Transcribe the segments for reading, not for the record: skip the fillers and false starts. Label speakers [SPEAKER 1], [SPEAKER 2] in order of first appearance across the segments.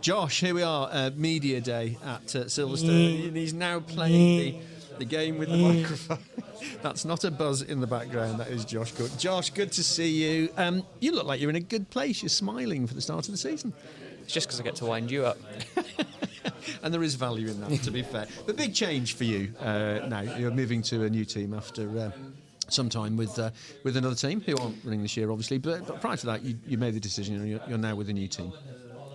[SPEAKER 1] Josh, here we are, Media Day at Silverstone, and he's now playing the game with the microphone. That's not a buzz in the background, that is Josh Good. Josh, good to see you. You look like you're in a good place. You're smiling for the start of the season.
[SPEAKER 2] It's just because I get to wind you up.
[SPEAKER 1] And there is value in that, to be fair. But big change for you now. You're moving to a new team after some time with another team who aren't running this year, obviously. But prior to that, you made the decision and you're now with a new team.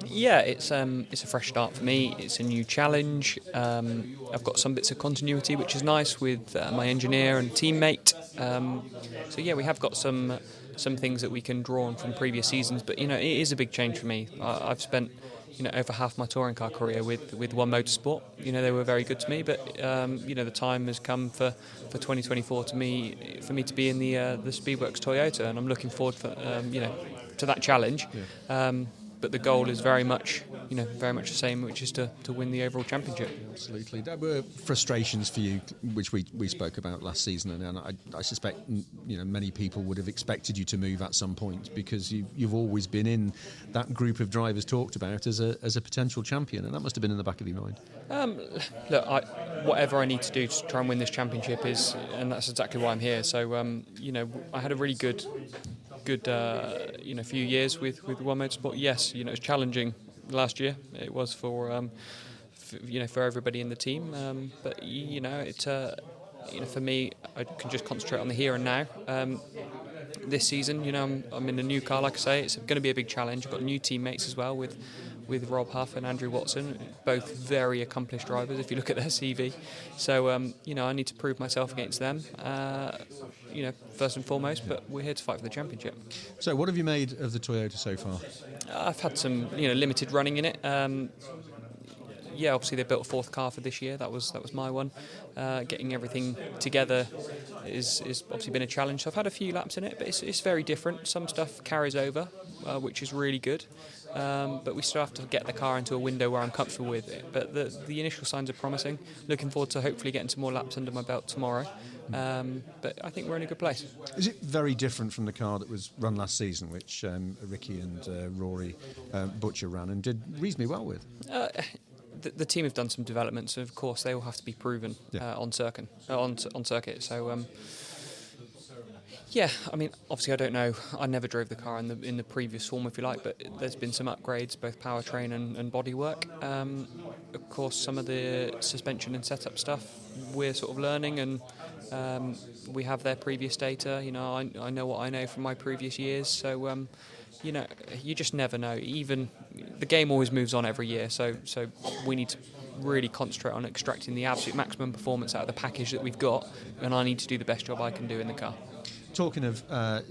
[SPEAKER 2] Yeah, it's a fresh start for me. It's a new challenge. I've got some bits of continuity, which is nice with my engineer and teammate. So yeah, we have got some things that we can draw on from previous seasons. But it is a big change for me. I've spent over half my touring car career with One Motorsport. They were very good to me. But the time has come for 2024 for me to be in the Speedworks Toyota, and I'm looking forward to that challenge. Yeah. But the goal is very much the same, which is to win the overall championship.
[SPEAKER 1] Absolutely. There were frustrations for you, which we spoke about last season, and I suspect many people would have expected you to move at some point, because you've always been in that group of drivers talked about as a potential champion, and that must have been in the back of your mind.
[SPEAKER 2] Look, whatever I need to do to try and win this championship and that's exactly why I'm here. So I had a really good few years with One Motorsport. Yes, it was challenging last year. It was for everybody in the team. But for me, I can just concentrate on the here and now. This season, I'm in a new car. Like I say, it's going to be a big challenge. I've got new teammates as well with Rob Huff and Andrew Watson, both very accomplished drivers if you look at their CV. So, I need to prove myself against them, first and foremost, but we're here to fight for the championship.
[SPEAKER 1] So what have you made of the Toyota so far?
[SPEAKER 2] I've had some, limited running in it. Obviously they built a fourth car for this year. That was my one. Getting everything together is obviously been a challenge. So I've had a few laps in it, but it's very different. Some stuff carries over, which is really good. But we still have to get the car into a window where I'm comfortable with it. But the initial signs are promising. Looking forward to hopefully getting some more laps under my belt tomorrow. But I think we're in a good place.
[SPEAKER 1] Is it very different from the car that was run last season, which Ricky and Rory Butcher ran and did reasonably well with?
[SPEAKER 2] The team have done some developments, and of course they all have to be proven on circuit. So. Yeah, I mean, obviously I don't know. I never drove the car in the previous form, if you like, but there's been some upgrades, both powertrain and bodywork. Of course, some of the suspension and setup stuff we're sort of learning, and we have their previous data. I know what I know from my previous years, so you just never know. Even the game always moves on every year, so we need to really concentrate on extracting the absolute maximum performance out of the package that we've got, and I need to do the best job I can do in the car.
[SPEAKER 1] Talking of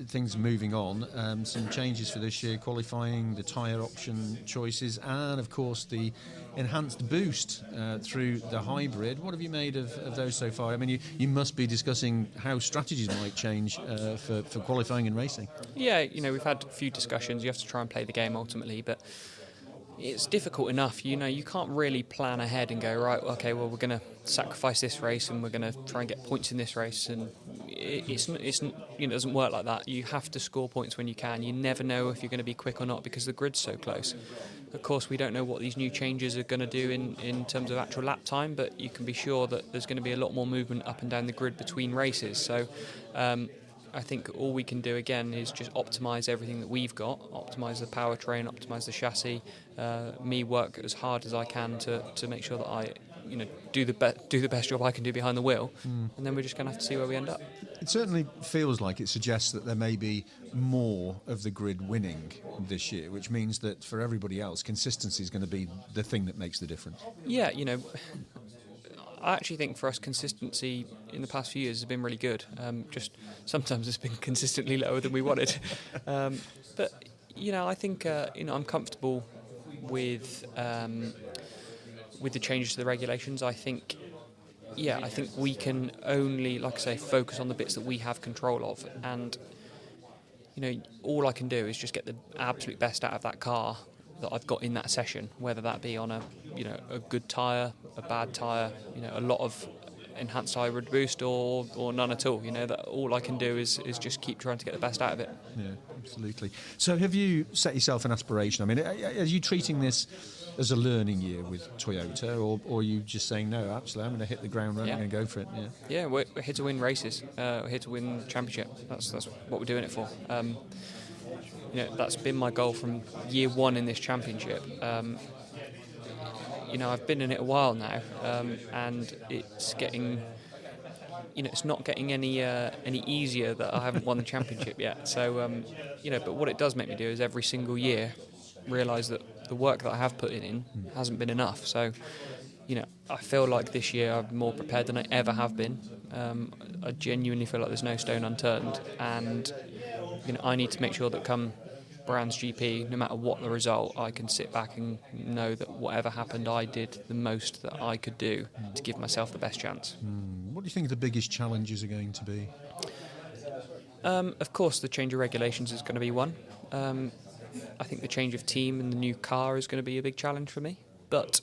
[SPEAKER 1] things moving on, some changes for this year, qualifying, the tyre option choices, and of course the enhanced boost through the hybrid. What have you made of those so far? I mean, you must be discussing how strategies might change for qualifying and racing.
[SPEAKER 2] Yeah, we've had a few discussions. You have to try and play the game ultimately, but it's difficult enough. You can't really plan ahead and go, right, okay, well, we're going to sacrifice this race and we're going to try and get points in this race, and it doesn't work like that. You have to score points when you can. You never know if you're going to be quick or not because the grid's so close. Of course, we don't know what these new changes are going to do in terms of actual lap time, but you can be sure that there's going to be a lot more movement up and down the grid between races. So I think all we can do again is just optimise everything that we've got, optimise the powertrain, optimise the chassis, me work as hard as I can to make sure that I do the best job I can do behind the wheel, and then we're just going to have to see where we end up.
[SPEAKER 1] It certainly feels like it suggests that there may be more of the grid winning this year, which means that for everybody else, consistency is going to be the thing that makes the difference.
[SPEAKER 2] Yeah, I actually think for us consistency in the past few years has been really good. Just sometimes it's been consistently lower than we wanted. But I think I'm comfortable with the changes to the regulations. I think we can only, like I say, focus on the bits that we have control of, and all I can do is just get the absolute best out of that car that I've got in that session, whether that be on a good tyre, a bad tyre, a lot of enhanced hybrid boost or none at all. That all I can do is just keep trying to get the best out of it.
[SPEAKER 1] Yeah, absolutely. So have you set yourself an aspiration? I mean, are you treating this as a learning year with Toyota, or are you just saying, no, actually, I'm going to hit the ground running and go for it?
[SPEAKER 2] Yeah, we're here to win races. We're here to win championship. That's what we're doing it for. That's been my goal from year one in this championship. I've been in it a while now, and it's getting, it's not getting any easier that I haven't won the championship yet. So, but what it does make me do is every single year realise that the work that I have put in hasn't been enough. So, I feel like this year I'm more prepared than I ever have been. I genuinely feel like there's no stone unturned, and I need to make sure that come Brands GP, no matter what the result, I can sit back and know that whatever happened, I did the most that I could do to give myself the best chance.
[SPEAKER 1] What do you think the biggest challenges are going to be?
[SPEAKER 2] Of course, the change of regulations is going to be one. I think the change of team and the new car is going to be a big challenge for me. But,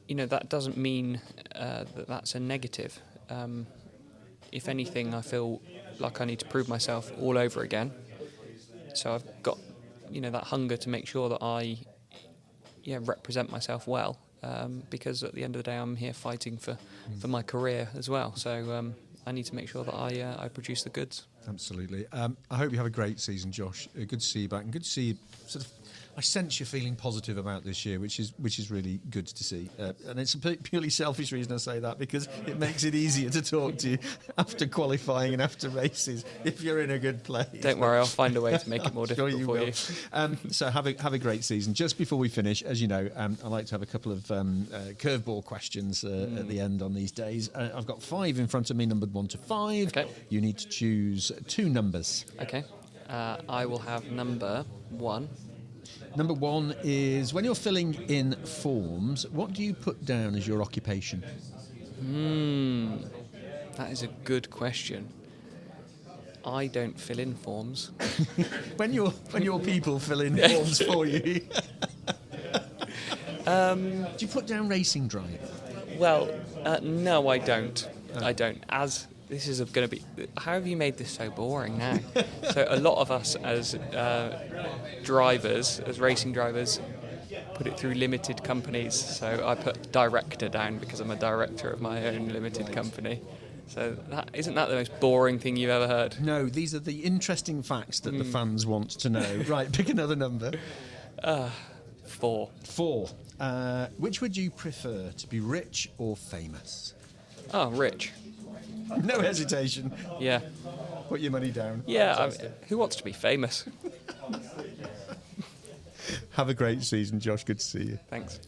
[SPEAKER 2] that doesn't mean that that's a negative. If anything, I feel like I need to prove myself all over again. So I've got, that hunger to make sure that I, represent myself well. Because at the end of the day, I'm here fighting for my career as well. So I need to make sure that I produce the goods.
[SPEAKER 1] Absolutely. I hope you have a great season, Josh. Good to see you back, and good to see you. I sense you're feeling positive about this year, which is really good to see. And it's a purely selfish reason I say that, because it makes it easier to talk to you after qualifying and after races if you're in a good place.
[SPEAKER 2] Don't worry, I'll find a way to make it more difficult for you.
[SPEAKER 1] So have a great season. Just before we finish, as you know, I like to have a couple of curveball questions at the end on these days. I've got 5 in front of me, numbered 1 to 5.
[SPEAKER 2] Okay.
[SPEAKER 1] You need to choose 2 numbers.
[SPEAKER 2] Okay. I will have number 1.
[SPEAKER 1] Number 1 is, when you're filling in forms, what do you put down as your occupation?
[SPEAKER 2] That is a good question. I don't fill in forms.
[SPEAKER 1] when your people fill in forms for you. Do you put down racing driver?
[SPEAKER 2] Well, no, I don't. I don't. This is going to be... How have you made this so boring now? So a lot of us as drivers, as racing drivers, put it through limited companies. So I put director down because I'm a director of my own limited company. So isn't that the most boring thing you've ever heard?
[SPEAKER 1] No, these are the interesting facts that the fans want to know. Right, pick another number.
[SPEAKER 2] 4.
[SPEAKER 1] 4. Which would you prefer, to be rich or famous?
[SPEAKER 2] Oh, rich.
[SPEAKER 1] No hesitation.
[SPEAKER 2] Yeah.
[SPEAKER 1] Put your money down.
[SPEAKER 2] Yeah, who wants to be famous?
[SPEAKER 1] Have a great season, Josh. Good to see you.
[SPEAKER 2] Thanks.